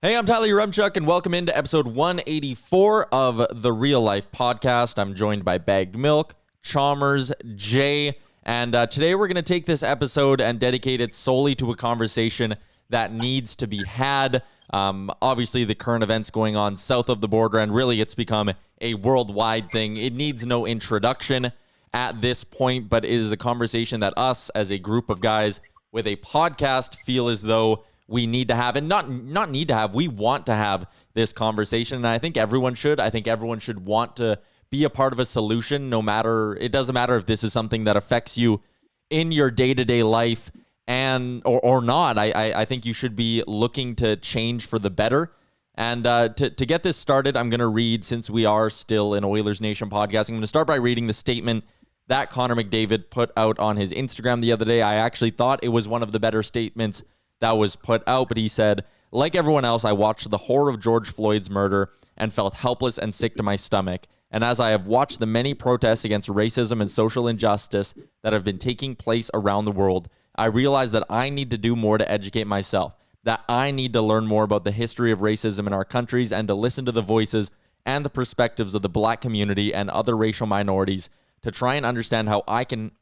Hey, I'm Tyler Yaremchuk, and welcome into episode 184 of the Real Life Podcast. I'm joined by Bagged Milk, Chalmers, Jay, and today we're going to take this episode and dedicate it solely to a conversation that needs to be had. Obviously, the current events going on south of the border, and really it's become a worldwide thing. It needs no introduction at this point, but it is a conversation that us as a group of guys with a podcast feel as though we need to have, and not need to have, we want to have this conversation. And I think everyone should. I think everyone should want to be a part of a solution, it doesn't matter if this is something that affects you in your day-to-day life or not. I think you should be looking to change for the better. And to get this started, I'm going to read, since we are still an Oilers Nation podcast, I'm going to start by reading the statement that Connor McDavid put out on his Instagram the other day. I actually thought it was one of the better statements that was put out, but he said, "Like everyone else, I watched the horror of George Floyd's murder and felt helpless and sick to my stomach. And as I have watched the many protests against racism and social injustice that have been taking place around the world, I realized that I need to do more to educate myself, that I need to learn more about the history of racism in our countries and to listen to the voices and the perspectives of the Black community and other racial minorities to try and understand how I can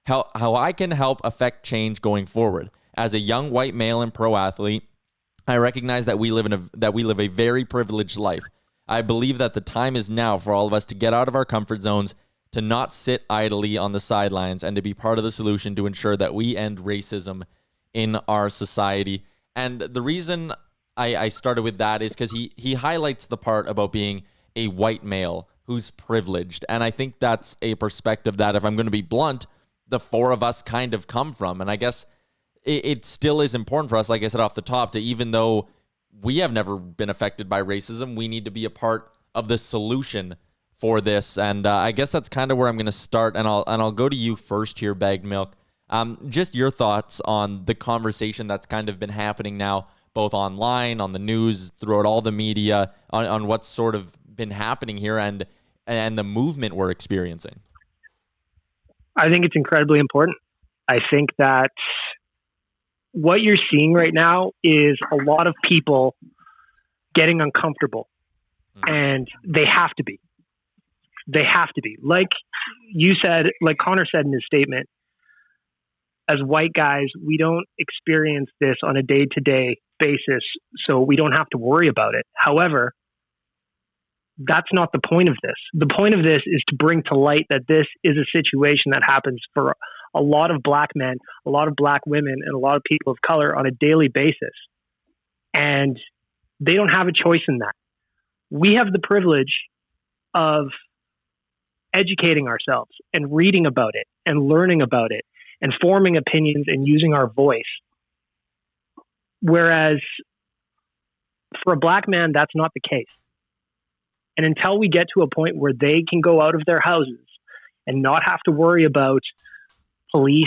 help affect change going forward. As a young white male and pro athlete, I recognize that we live a very privileged life. I believe that the time is now for all of us to get out of our comfort zones, to not sit idly on the sidelines, and to be part of the solution to ensure that we end racism in our society." And the reason I started with that is because he highlights the part about being a white male who's privileged. And I think that's a perspective that, if I'm going to be blunt, the four of us kind of come from. And I guess it still is important for us, like I said off the top, to, even though we have never been affected by racism, we need to be a part of the solution for this. And I guess that's kind of where I'm going to start. And I'll go to you first here, Bagged Milk. Just your thoughts on the conversation that's kind of been happening now, both online, on the news, throughout all the media, on what's sort of been happening here and the movement we're experiencing. I think it's incredibly important. I think that what you're seeing right now is a lot of people getting uncomfortable, and they have to be. They have to be. Like you said, like Connor said in his statement, as white guys, we don't experience this on a day-to-day basis, so we don't have to worry about it. However, that's not the point of this. The point of this is to bring to light that this is a situation that happens for a lot of Black men, a lot of Black women, and a lot of people of color on a daily basis. And they don't have a choice in that. We have the privilege of educating ourselves and reading about it and learning about it and forming opinions and using our voice. Whereas for a Black man, that's not the case. And until we get to a point where they can go out of their houses and not have to worry about police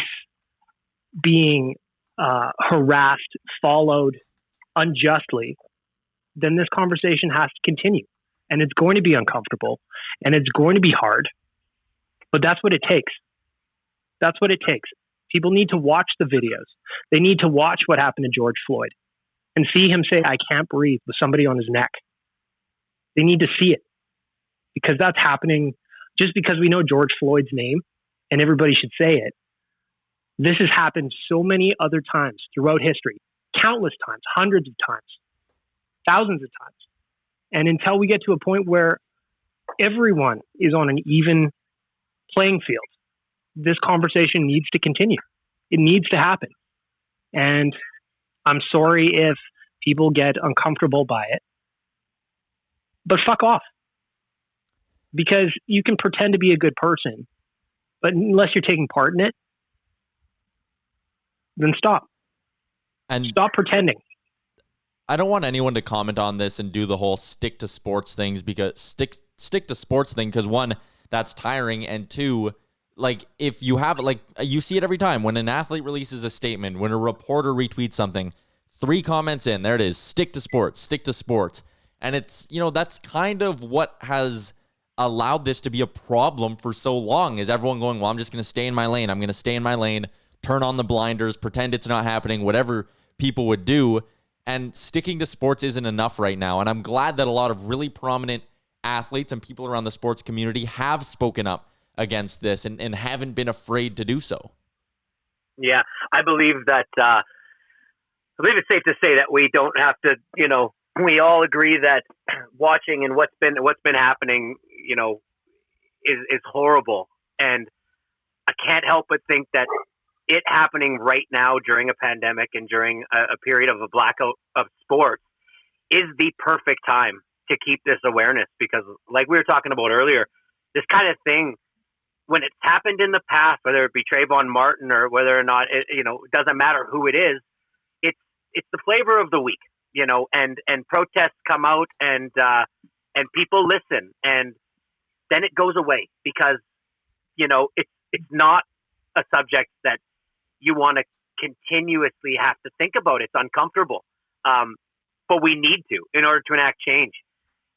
being harassed, followed unjustly, then this conversation has to continue. And it's going to be uncomfortable and it's going to be hard, but that's what it takes. That's what it takes. People need to watch the videos. They need to watch what happened to George Floyd and see him say, "I can't breathe," with somebody on his neck. They need to see it, because that's happening. Just because we know George Floyd's name and everybody should say it, this has happened so many other times throughout history, countless times, hundreds of times, thousands of times. And until we get to a point where everyone is on an even playing field, this conversation needs to continue. It needs to happen. And I'm sorry if people get uncomfortable by it, but fuck off. Because you can pretend to be a good person, but unless you're taking part in it, then stop. And stop pretending. I don't want anyone to comment on this and do the whole stick to sports things, because stick to sports thing, because one, that's tiring, and two, like, if you have, like, you see it every time when an athlete releases a statement, when a reporter retweets something, 3 comments in, there it is, stick to sports, stick to sports. And it's, that's kind of what has allowed this to be a problem for so long, is everyone going, well, I'm just going to stay in my lane. I'm going to stay in my lane, turn on the blinders, pretend it's not happening, whatever people would do. And sticking to sports isn't enough right now. And I'm glad that a lot of really prominent athletes and people around the sports community have spoken up against this and haven't been afraid to do so. Yeah, I believe it's safe to say that we don't have to, we all agree that watching and what's been happening, is horrible. And I can't help but think that it happening right now during a pandemic and during a period of a blackout of sports is the perfect time to keep this awareness, because like we were talking about earlier, this kind of thing, when it's happened in the past, whether it be Trayvon Martin or whether or not it doesn't matter who it is, it's the flavor of the week, and protests come out and people listen, and then it goes away because it's not a subject that you want to continuously have to think about. It's uncomfortable, but we need to in order to enact change.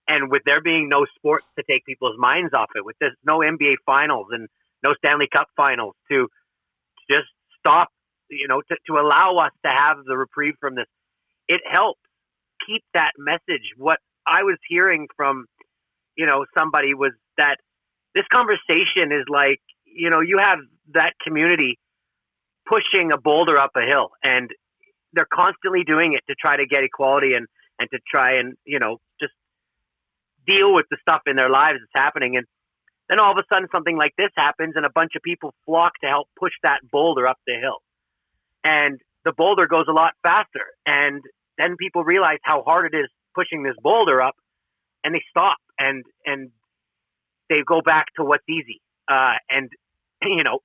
And with there being no sports to take people's minds off it, with there's no NBA finals and no Stanley Cup finals to just stop, to allow us to have the reprieve from this, it helps keep that message. What I was hearing from, somebody was that this conversation is like, you have that community pushing a boulder up a hill, and they're constantly doing it to try to get equality and to try and, just deal with the stuff in their lives that's happening. And then all of a sudden something like this happens and a bunch of people flock to help push that boulder up the hill. And the boulder goes a lot faster. And then people realize how hard it is pushing this boulder up, and they stop and they go back to what's easy. And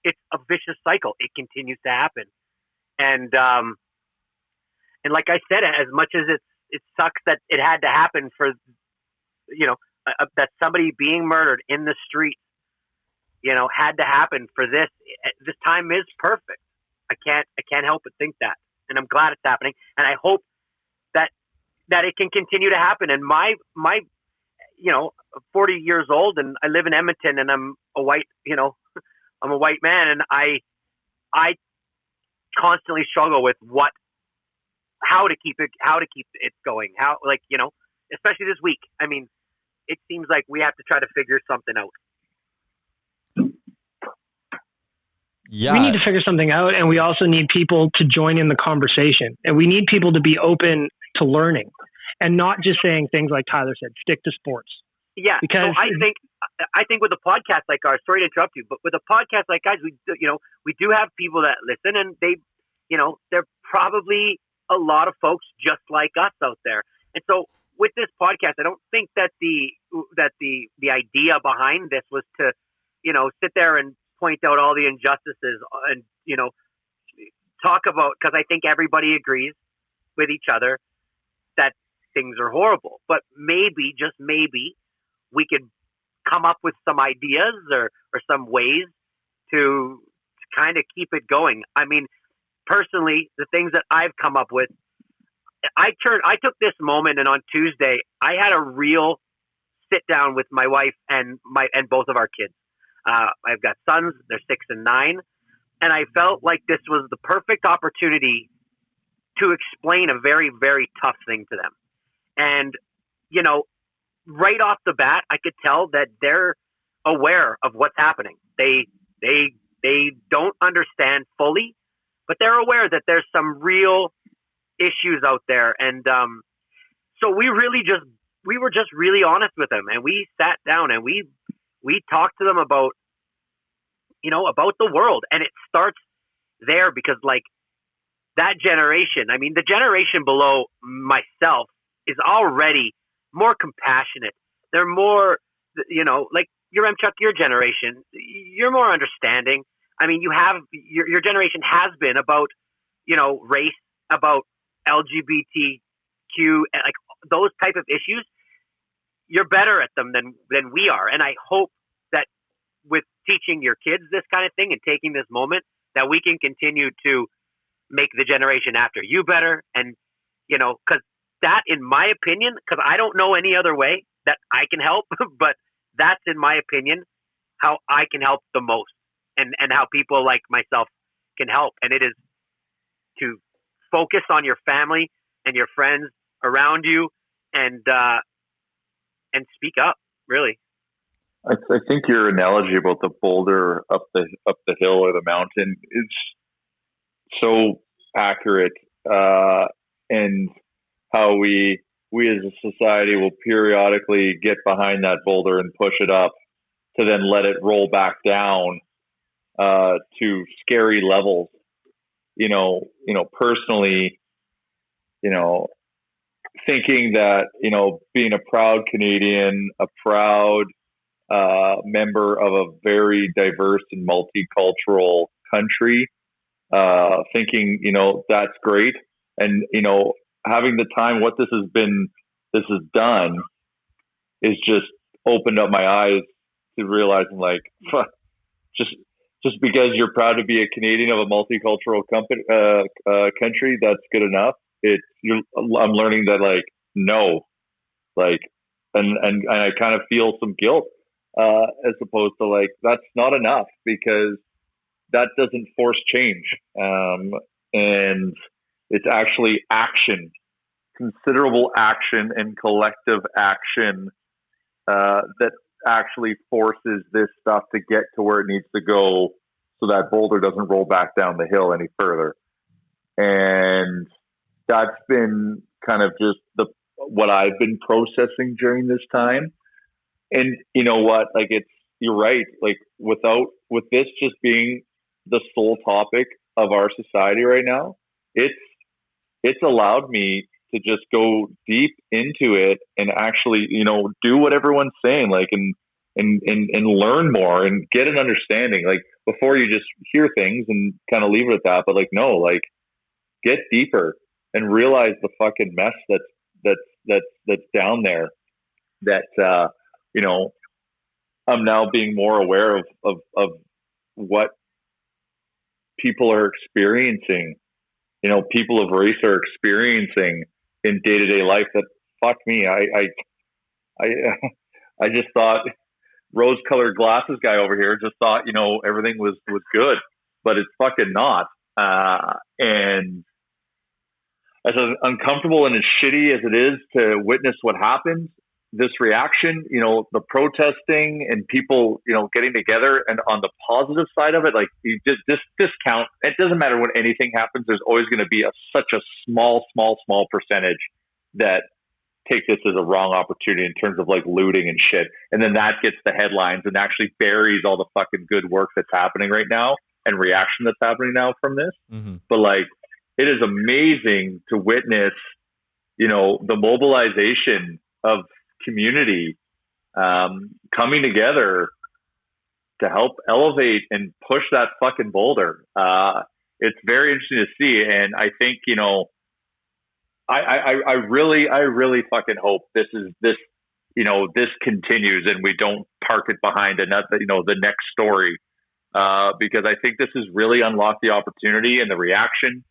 it's a vicious cycle. It continues to happen. And like I said, as much as it sucks that it had to happen for, that somebody being murdered in the street, had to happen for this. This time is perfect. I can't help but think that, and I'm glad it's happening. And I hope that it can continue to happen. And my, 40 years old, and I live in Edmonton, and I'm a white, I'm a white man, and I constantly struggle with how to keep it going. How, especially this week. I mean, it seems like we have to try to figure something out. Yeah. We need to figure something out, and we also need people to join in the conversation. And we need people to be open to learning and not just saying things like Tyler said, stick to sports. Yeah, because so I think with a podcast like ours, sorry to interrupt you, but with a podcast like ours, we do have people that listen, and they, they're probably a lot of folks just like us out there. And so with this podcast, I don't think that the idea behind this was to, sit there and point out all the injustices and, talk about, because I think everybody agrees with each other that things are horrible. But maybe, just maybe, we could come up with some ideas or some ways to kind of keep it going. I mean, personally, the things that I've come up with, I took this moment, and on Tuesday, I had a real sit down with my wife and both of our kids. I've got sons; they're 6 and 9, and I felt like this was the perfect opportunity to explain a very, very tough thing to them. And right off the bat, I could tell that they're aware of what's happening. They don't understand fully, but they're aware that there's some real issues out there. And so we were just really honest with them, and we sat down and we talked to them about about the world. And it starts there, because like that generation, I mean, the generation below myself is already more compassionate. They're more, like your generation, you're more understanding. I mean, you have your generation has been about, race, about LGBTQ, like those type of issues. You're better at them than we are. And I hope that with teaching your kids this kind of thing and taking this moment, that we can continue to make the generation after you better. And, because that, in my opinion, because I don't know any other way that I can help, but that's, in my opinion, how I can help the most, and how people like myself can help. And it is to focus on your family, and your friends around you, and speak up. Really, I think your analogy about the boulder up the hill or the mountain is so accurate, and how we as a society will periodically get behind that boulder and push it up to then let it roll back down to scary levels. Personally, thinking that, being a proud Canadian, a proud member of a very diverse and multicultural country, thinking, that's great. And, having the time, what this has done is just opened up my eyes to realizing, like, just because you're proud to be a Canadian of a multicultural country, that's good enough. I'm learning that, like, no, like, and I kind of feel some guilt, as opposed to, like, that's not enough, because that doesn't force change. And it's actually action, considerable action and collective action, that actually forces this stuff to get to where it needs to go, so that boulder doesn't roll back down the hill any further. And that's been kind of just what I've been processing during this time. And you know what, like, you're right. Like, with this just being the sole topic of our society right now, it's allowed me to just go deep into it and actually, do what everyone's saying, like, and learn more and get an understanding. Like, before, you just hear things and kind of leave it at that, but, like, no, like, get deeper and realize the fucking mess that's down there. That I'm now being more aware of what people are experiencing. People of race are experiencing in day-to-day life. That, fuck me, I just thought rose-colored glasses guy over here just thought, everything was good, but it's fucking not. And as uncomfortable and as shitty as it is to witness what happens, this reaction, the protesting and people, getting together, and on the positive side of it, like, you just discount. It doesn't matter when anything happens. There's always going to be such a small percentage that take this as a wrong opportunity in terms of, like, looting and shit. And then that gets the headlines and actually buries all the fucking good work that's happening right now and reaction that's happening now from this. Mm-hmm. But, like, it is amazing to witness, the mobilization of community coming together to help elevate and push that fucking boulder. It's very interesting to see. And I think, I really fucking hope this continues and we don't park it behind another, the next story, because I think this has really unlocked the opportunity and the reaction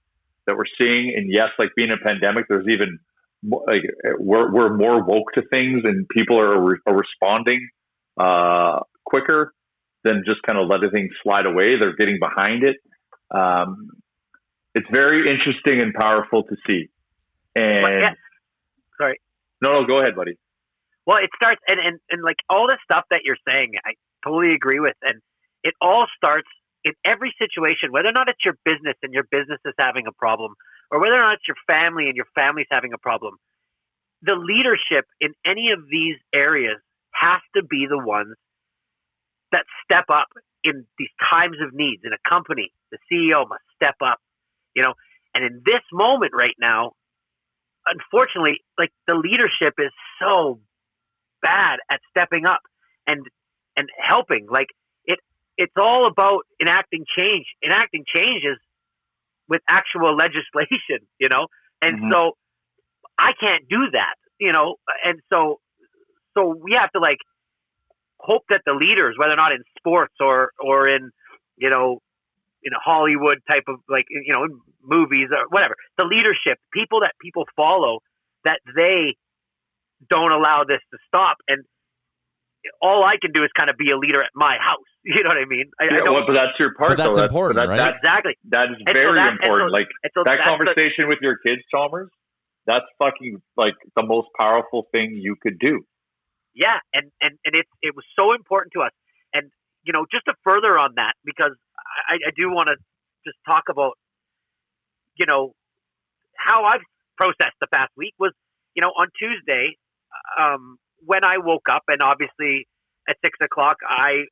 that we're seeing. And yes, like, being a pandemic, there's even like, we're more woke to things, and people are responding quicker than just kind of letting things slide away. They're getting behind it. It's very interesting and powerful to see. And yeah. Sorry. No, go ahead, buddy. Well, it starts, and like, all the stuff that you're saying, I totally agree with. And it all starts in every situation, whether or not it's your business and your business is having a problem, or whether or not it's your family and your family's having a problem. The leadership in any of these areas has to be the ones that step up in these times of needs. In a company, the CEO must step up, and in this moment right now, unfortunately, like, the leadership is so bad at stepping up and helping. Like, it's all about enacting change. Enacting change is with actual legislation, and Mm-hmm. so I can't do that, and so we have to, like, hope that the leaders, whether or not in sports or in, in a Hollywood type of, like, in movies or whatever, the leadership, people that people follow, that they don't allow this to stop. And all I can do is kind of be a leader at my house. You know what I mean? I don't, but that's your part. But that's though. important, right? exactly. That is very important. That conversation with your kids, Chalmers, that's fucking like the most powerful thing you could do. Yeah, and it was so important to us. And, you know, just to further on that, because I do want to just talk about, you know, how I've processed the past week was, you know, on Tuesday, when I woke up, and obviously at 6 o'clock, I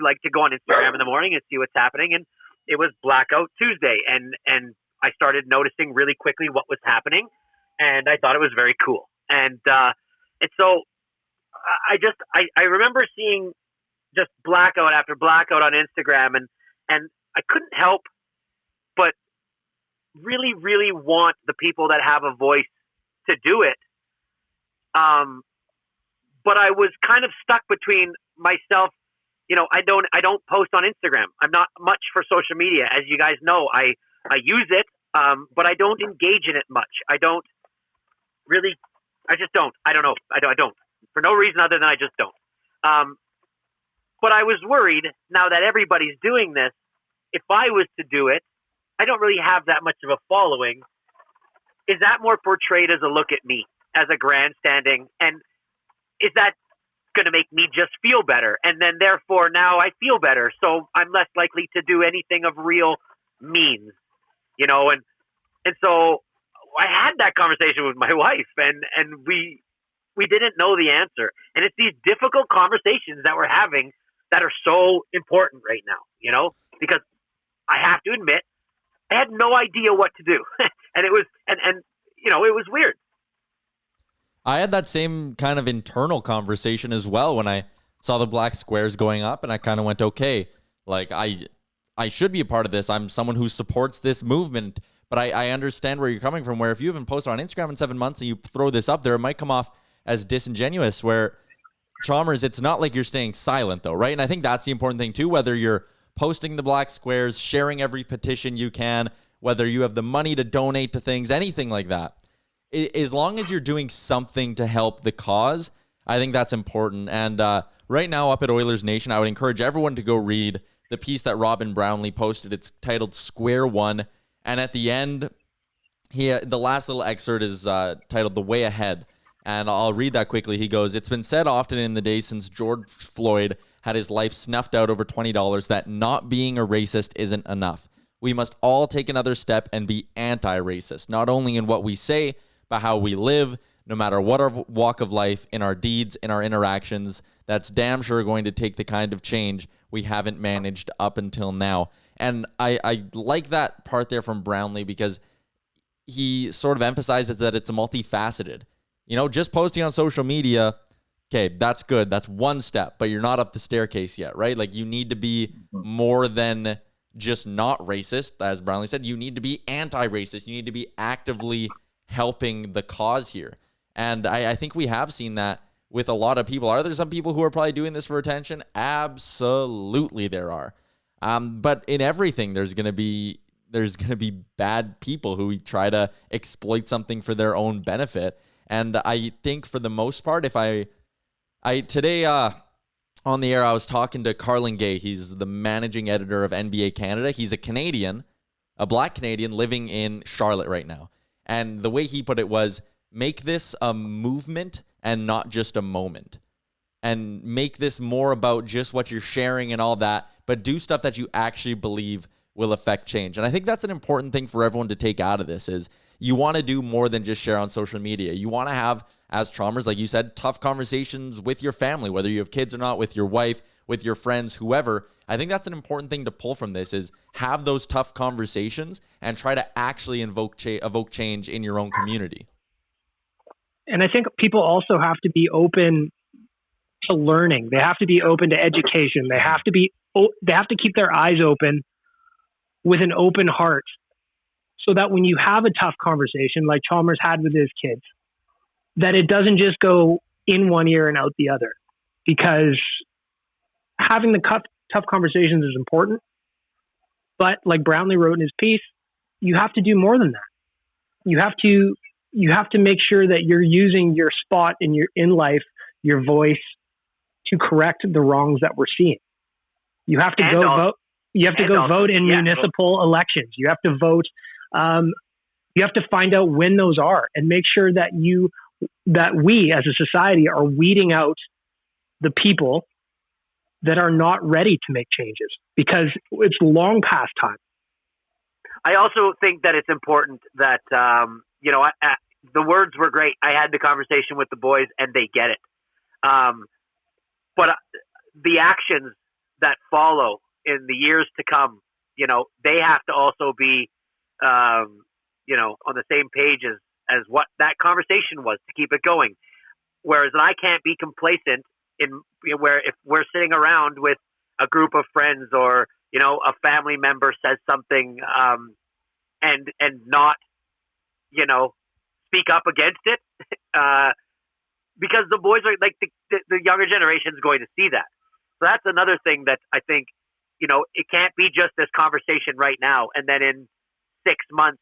like to go on Instagram in the morning and see what's happening. And it was Blackout Tuesday. And I started noticing really quickly what was happening. And I thought it was very cool. And so I remember seeing just blackout after blackout on Instagram, and I couldn't help but really, really want the people that have a voice to do it. But I was kind of stuck between myself. You know, I don't post on Instagram. I'm not much for social media, as you guys know. I use it, but I don't engage in it much. I just don't. I don't know. I don't. For no reason other than I just don't. But I was worried now that everybody's doing this. If I was to do it, I don't really have that much of a following. Is that more portrayed as a look at me, as a grandstanding? And is that going to make me just feel better? And then therefore now I feel better. So I'm less likely to do anything of real means, you know? And so I had that conversation with my wife, and we didn't know the answer. And it's these difficult conversations that we're having that are so important right now, you know, because I have to admit, I had no idea what to do. And it was, and, you know, it was weird. I had that same kind of internal conversation as well when I saw the black squares going up, and I kind of went, okay, like I should be a part of this. I'm someone who supports this movement, but I understand where you're coming from, where if you haven't posted on Instagram in 7 months and you throw this up there, it might come off as disingenuous, where Chalmers, it's not like you're staying silent though, right? And I think that's the important thing too, whether you're posting the black squares, sharing every petition you can, whether you have the money to donate to things, anything like that. As long as you're doing something to help the cause, I think that's important. And right now up at Oilers Nation, I would encourage everyone to go read the piece that Robin Brownlee posted. It's titled Square One. And at the end, the last little excerpt is titled The Way Ahead. And I'll read that quickly. He goes, "It's been said often in the days since George Floyd had his life snuffed out over $20 that not being a racist isn't enough. We must all take another step and be anti-racist, not only in what we say, but how we live, no matter what our walk of life, in our deeds, in our interactions. That's damn sure going to take the kind of change we haven't managed up until now." And I like that part there from Brownlee, because he sort of emphasizes that it's multifaceted. You know, just posting on social media, okay, that's good. That's one step, but you're not up the staircase yet, right? Like, you need to be more than just not racist. As Brownlee said, you need to be anti-racist. You need to be actively helping the cause here. And I think we have seen that with a lot of people. Are there some people who are probably doing this for attention? Absolutely there are. But in everything, there's going to be bad people who try to exploit something for their own benefit. And I think for the most part, if I today on the air, I was talking to Carlin Gay. He's the managing editor of NBA Canada. He's a Canadian, a black Canadian living in Charlotte right now. And the way he put it was, make this a movement and not just a moment. And make this more about just what you're sharing and all that, but do stuff that you actually believe will affect change. And I think that's an important thing for everyone to take out of this, is you want to do more than just share on social media. You want to have, as Chalmers, like you said, tough conversations with your family, whether you have kids or not, with your wife, with your friends, whoever. I think that's an important thing to pull from this, is have those tough conversations and try to actually evoke change in your own community. And I think people also have to be open to learning. They have to be open to education. They have to keep their eyes open with an open heart, so that when you have a tough conversation like Chalmers had with his kids, that it doesn't just go in one ear and out the other. Because having the tough conversations is important, but like Brownlee wrote in his piece, you have to do more than that. You have to make sure that you're using your spot in life, your voice, to correct the wrongs that we're seeing. You have to go vote. You have to go vote in municipal elections. You have to vote You have to find out when those are and make sure that we as a society are weeding out the people that are not ready to make changes, because it's long past time. I also think that it's important that, the words were great. I had the conversation with the boys and they get it. But the actions that follow in the years to come, they have to also be, on the same page as what that conversation was to keep it going. Whereas I can't be complacent where if we're sitting around with a group of friends or, a family member says something, and not, speak up against it, because the boys are like the younger generation is going to see that. So that's another thing that I think, it can't be just this conversation right now. And then in 6 months,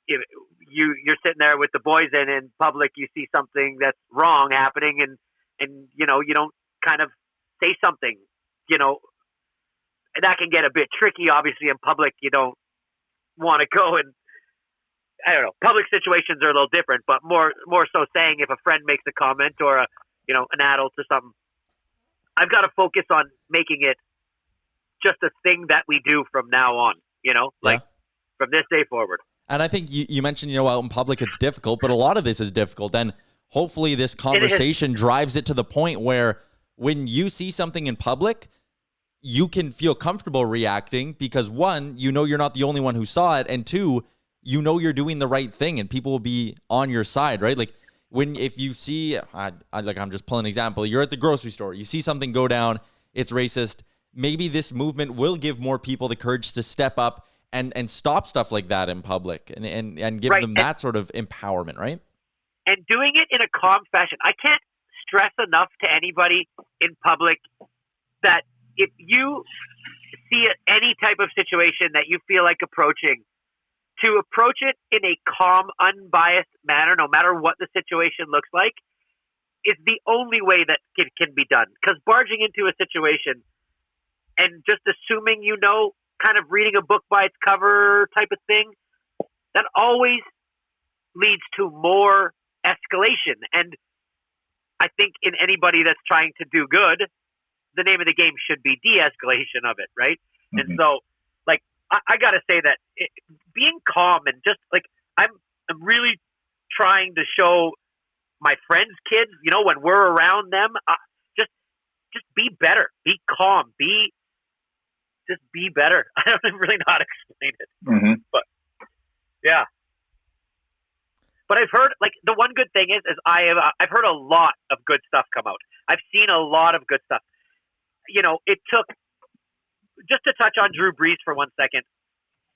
if you're sitting there with the boys and in public, you see something that's wrong happening and you don't kind of say something, and that can get a bit tricky. Obviously in public, you don't want to go and, I don't know, public situations are a little different, but more so saying if a friend makes a comment or an adult or something, I've got to focus on making it just a thing that we do from now on, from this day forward. And I think you mentioned, out in public it's difficult, but a lot of this is difficult. And hopefully this conversation drives it to the point where when you see something in public, you can feel comfortable reacting because, one, you're not the only one who saw it, and two, you're doing the right thing and people will be on your side, right? Like if you see, I'm just pulling an example, you're at the grocery store, you see something go down, it's racist. Maybe this movement will give more people the courage to step up and stop stuff like that in public and give them that sort of empowerment, right? And doing it in a calm fashion. I can't stress enough to anybody in public that if you see any type of situation that you feel like approaching, to approach it in a calm, unbiased manner, no matter what the situation looks like, is the only way that it can be done. Because barging into a situation and just assuming kind of reading a book by its cover type of thing, that always leads to more escalation. And I think in anybody that's trying to do good, the name of the game should be de-escalation of it, right? Mm-hmm. And so, I got to say that being calm and just I'm really trying to show my friends' kids, when we're around them, just be better, be calm, just be better. I don't really know how to explain it, but yeah. But I've heard the one good thing is I've heard a lot of good stuff come out. I've seen a lot of good stuff. It took. Just to touch on Drew Brees for 1 second,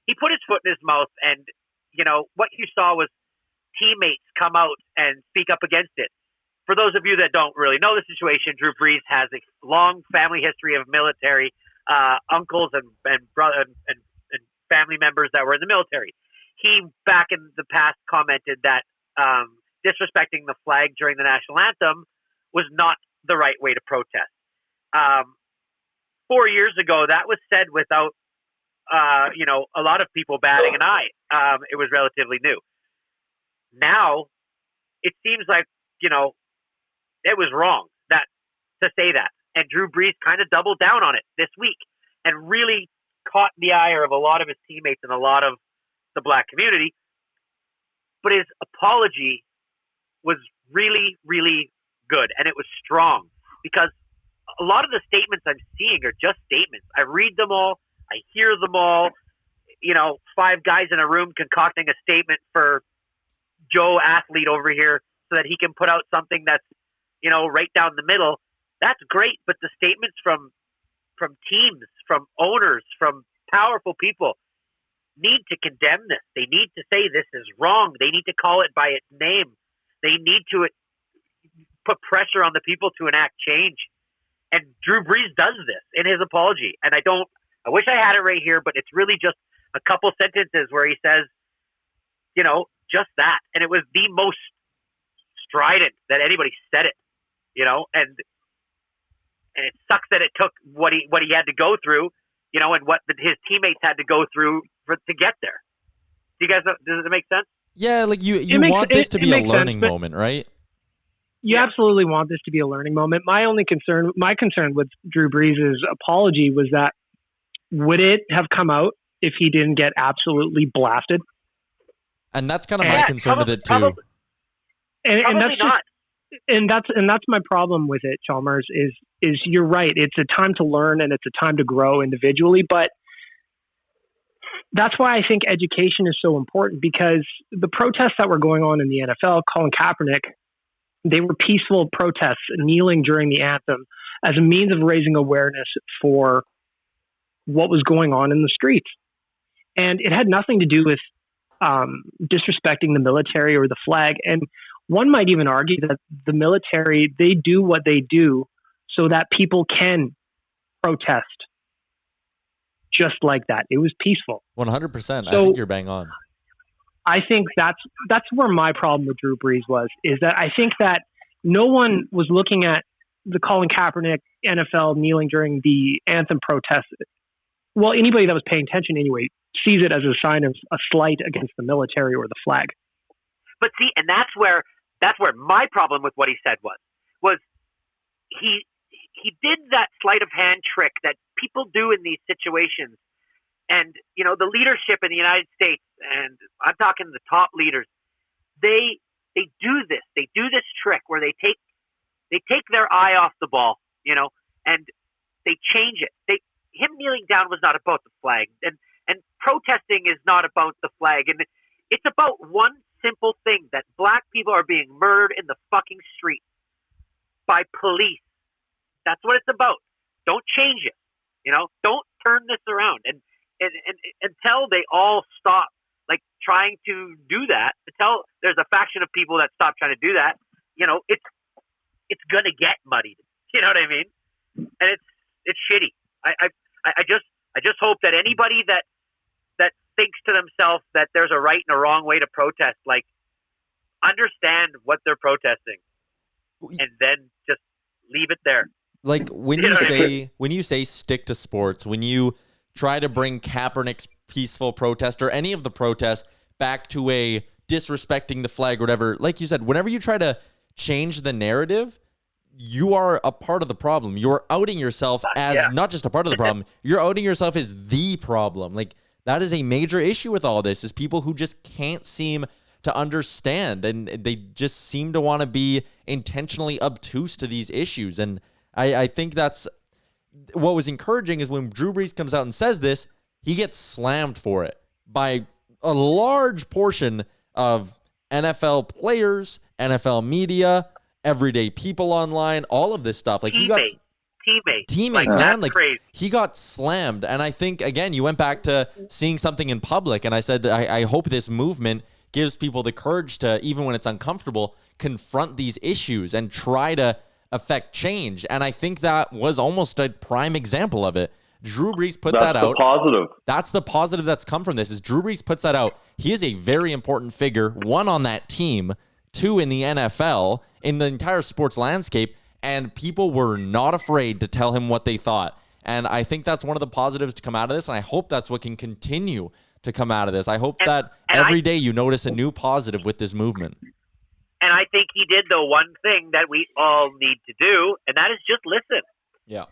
he put his foot in his mouth and, what you saw was teammates come out and speak up against it. For those of you that don't really know the situation, Drew Brees has a long family history of military uncles and brother and family members that were in the military. He, back in the past, commented that disrespecting the flag during the national anthem was not the right way to protest. 4 years ago, that was said without, a lot of people batting an eye. It was relatively new. Now, it seems like, it was wrong to say that. And Drew Brees kind of doubled down on it this week and really caught the ire of a lot of his teammates and a lot of the black community. But his apology was really, really good. And it was strong because a lot of the statements I'm seeing are just statements. I read them all. I hear them all. 5 guys in a room concocting a statement for Joe athlete over here so that he can put out something that's, right down the middle. That's great. But the statements from teams, from owners, from powerful people need to condemn this. They need to say this is wrong. They need to call it by its name. They need to put pressure on the people to enact change. And Drew Brees does this in his apology. And I wish I had it right here, but it's really just a couple sentences where he says, just that. And it was the most strident that anybody said it, and it sucks that it took what he had to go through, and what his teammates had to go through to get there, you guys? Does it make sense? Yeah, like you want this to be a learning moment, right? You absolutely want this to be a learning moment. My concern with Drew Brees' apology was that would it have come out if he didn't get absolutely blasted? And that's kind of my concern with it too. Probably that's not. And that's my problem with it, Chalmers, is you're right. It's a time to learn and it's a time to grow individually, but that's why I think education is so important, because the protests that were going on in the NFL, Colin Kaepernick, they were peaceful protests, kneeling during the anthem as a means of raising awareness for what was going on in the streets. And it had nothing to do with disrespecting the military or the flag. And one might even argue that the military, they do what they do so that people can protest just like that. It was peaceful. 100%. I So, think you're bang on. I think that's where my problem with Drew Brees was, is that I think that no one was looking at the Colin Kaepernick NFL kneeling during the anthem protest. Well, anybody that was paying attention anyway sees it as a sign of a slight against the military or the flag. But see, and that's where my problem with what he said was he did that sleight of hand trick that people do in these situations. And, you know, the leadership in the United States, and I'm talking the top leaders, they do this. They do this trick where they take their eye off the ball, you know, and they change it. Him kneeling down was not about the flag, and protesting is not about the flag. And it's about one simple thing, that black people are being murdered in the fucking street by police. That's what it's about. Don't change it. You know, don't turn this around. And until they all stop, like, trying to do that, until there's a faction of people that stop trying to do that, you know, it's gonna get muddied. You know what I mean? And it's shitty. I just hope that anybody that thinks to themselves that there's a right and a wrong way to protest, like, understand what they're protesting, and then just leave it there. Like when you say stick to sports, when you try to bring Kaepernick's peaceful protest or any of the protests back to a disrespecting the flag or whatever, like you said, whenever you try to change the narrative, you are a part of the problem. You're outing yourself as not just a part of the problem, you're outing yourself as the problem. Like, that is a major issue with all this, is people who just can't seem to understand, and they just seem to want to be intentionally obtuse to these issues. And I think that's what was encouraging, is when Drew Brees comes out and says this, he gets slammed for it by a large portion of NFL players, NFL media, everyday people online, all of this stuff. Like, teammates, like, man, like, crazy. He got slammed. And I think, again, you went back to seeing something in public, and I said, I hope this movement gives people the courage to, even when it's uncomfortable, confront these issues and try to affect change. And I think that was almost a prime example of it. Drew Brees put that out. Positive. That's the positive that's come from this, is Drew Brees puts that out. He is a very important figure, one, on that team, two, in the NFL, in the entire sports landscape, and people were not afraid to tell him what they thought. And I think that's one of the positives to come out of this, and I hope that's what can continue to come out of this. I hope that every day you notice a new positive with this movement. And I think he did the one thing that we all need to do, and that is just listen. Yeah.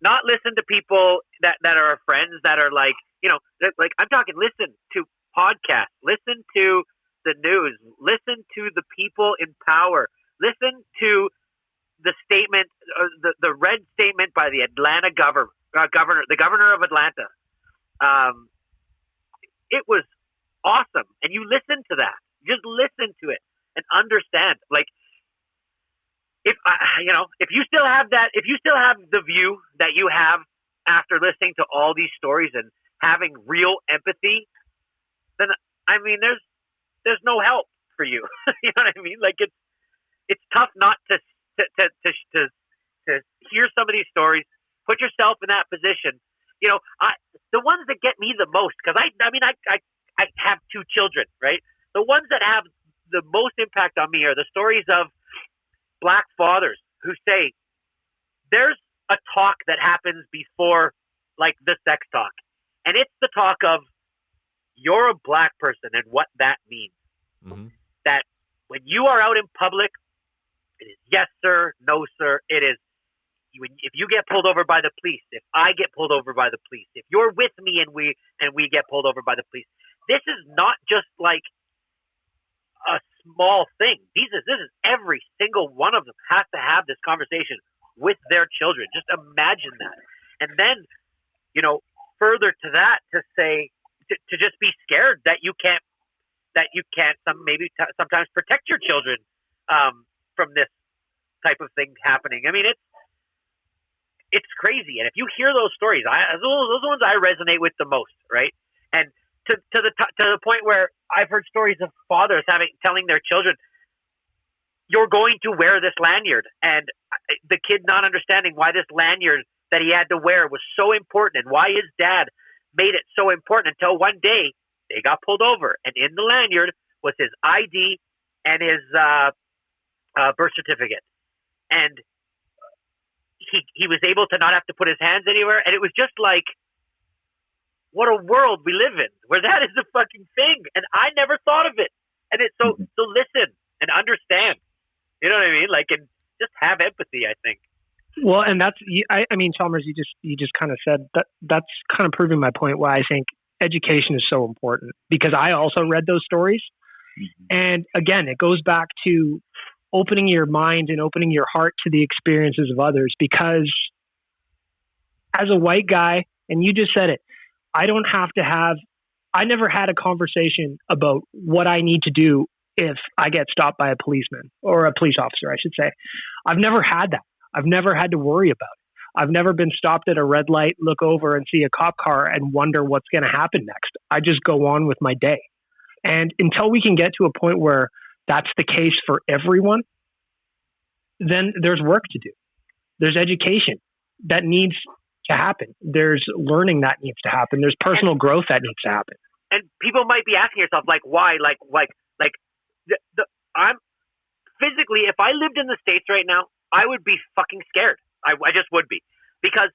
Not listen to people that are our friends that are like, you know, like, I'm talking, listen to podcasts, listen to the news, listen to the people in power, listen to the statement, the red statement by the Atlanta governor, the governor of Atlanta. It was awesome. And you listen to that. Just listen to it and understand. Like, if you still have the view that you have after listening to all these stories and having real empathy, then, I mean, there's no help for you. You know what I mean? Like, it's tough not to hear some of these stories, put yourself in that position. You know, the ones that get me the most, because I have two children, right? The ones that have the most impact on me are the stories of black fathers who say, there's a talk that happens before, like, the sex talk. And it's the talk of, you're a black person and what that means. Mm-hmm. That when you are out in public, it is yes, sir, no, sir. It is if you get pulled over by the police, if I get pulled over by the police, if you're with me and we get pulled over by the police, this is not just like a small thing. This is every single one of them has to have this conversation with their children. Just imagine that. And then, further to that, to say, to just be scared that you can't sometimes protect your children from this type of thing happening. I mean, it's crazy. And if you hear those stories, those ones I resonate with the most, right? And to the point where I've heard stories of fathers telling their children, "You're going to wear this lanyard," and the kid not understanding why this lanyard that he had to wear was so important and why his dad made it so important, until one day they got pulled over, and in the lanyard was his ID and his birth certificate, and he was able to not have to put his hands anywhere, and it was just like, what a world we live in where that is a fucking thing, and I never thought of it. And it's so listen and understand, you know what I mean? Like, and just have empathy, I think. Well, and that's, I mean, Chalmers, you just kind of said that's kind of proving my point why I think education is so important, because I also read those stories. And again, it goes back to opening your mind and opening your heart to the experiences of others, because as a white guy, and you just said it, I never had a conversation about what I need to do if I get stopped by a policeman or a police officer, I should say. I've never had that. I've never had to worry about it. I've never been stopped at a red light, look over and see a cop car and wonder what's going to happen next. I just go on with my day. And until we can get to a point where that's the case for everyone, then there's work to do. There's education that needs to happen. There's learning that needs to happen. There's personal growth that needs to happen. And people might be asking yourself, like, why? I'm physically, if I lived in the States right now, I would be fucking scared. I just would be, because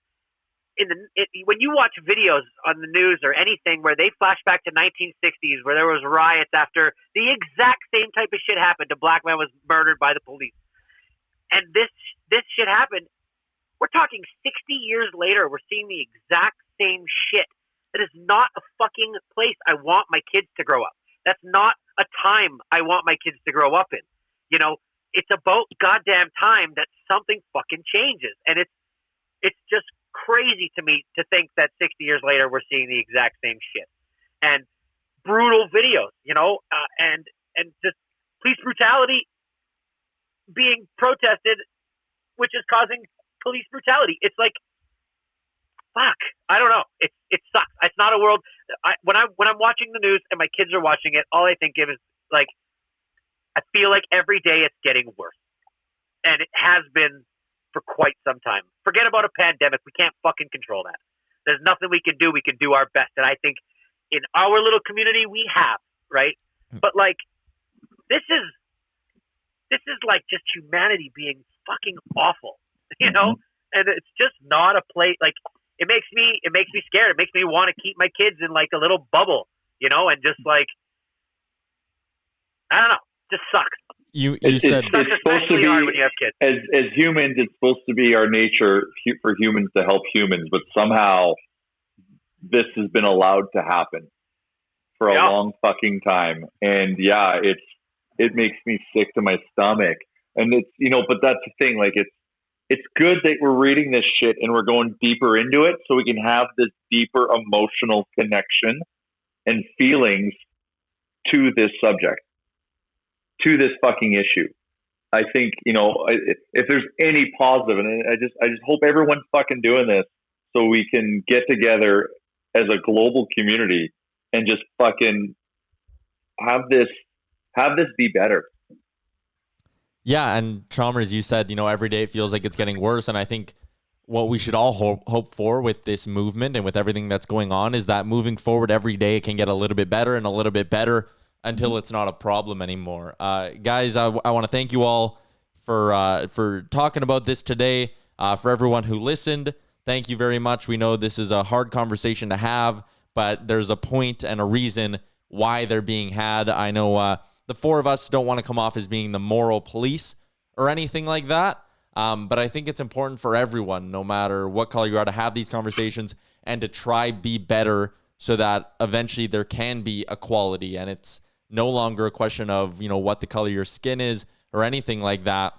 when you watch videos on the news or anything where they flash back to 1960s where there was riots after the exact same type of shit happened, a black man was murdered by the police, and this shit happened. We're talking 60 years later, we're seeing the exact same shit. That is not a fucking place I want my kids to grow up. That's not a time I want my kids to grow up in. It's about goddamn time that something fucking changes. And it's just crazy to me to think that 60 years later we're seeing the exact same shit. And brutal videos, and just police brutality being protested, which is causing police brutality. It's like, fuck, I don't know. It sucks. It's not a world. When I'm watching the news and my kids are watching it, all I think of is, like, I feel like every day it's getting worse, and it has been for quite some time. Forget about a pandemic. We can't fucking control that. There's nothing we can do. We can do our best, and I think in our little community we have, right? But like, this is like just humanity being fucking awful, And it's just not a place. Like, it makes me scared. It makes me want to keep my kids in like a little bubble, and just like, I don't know, just sucks. You said it's supposed to be, when you have kids. As humans, it's supposed to be our nature for humans to help humans, but somehow this has been allowed to happen for a long fucking time. And yeah, it makes me sick to my stomach. And it's, but that's the thing, like, it's good that we're reading this shit and we're going deeper into it so we can have this deeper emotional connection and feelings to this subject, to this fucking issue. I think, if there's any positive, and I just hope everyone's fucking doing this so we can get together as a global community and just fucking have this be better. Yeah, and Chalmers, you said, every day it feels like it's getting worse, and I think what we should all hope for with this movement and with everything that's going on is that moving forward every day it can get a little bit better and a little bit better until it's not a problem anymore. Guys, I want to thank you all for talking about this today. For everyone who listened, thank you very much. We know this is a hard conversation to have, but there's a point and a reason why they're being had. I know the four of us don't want to come off as being the moral police or anything like that, but I think it's important for everyone, no matter what color you are, to have these conversations and to try be better so that eventually there can be equality, and it's no longer a question of, you know, what the color of your skin is or anything like that.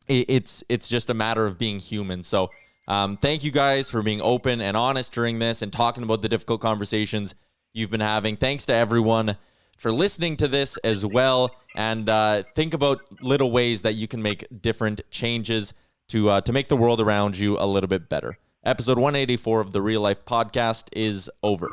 It's just a matter of being human. So thank you guys for being open and honest during this and talking about the difficult conversations you've been having. Thanks to everyone for listening to this as well. And think about little ways that you can make different changes to make the world around you a little bit better. Episode 184 of the Real Life Podcast is over.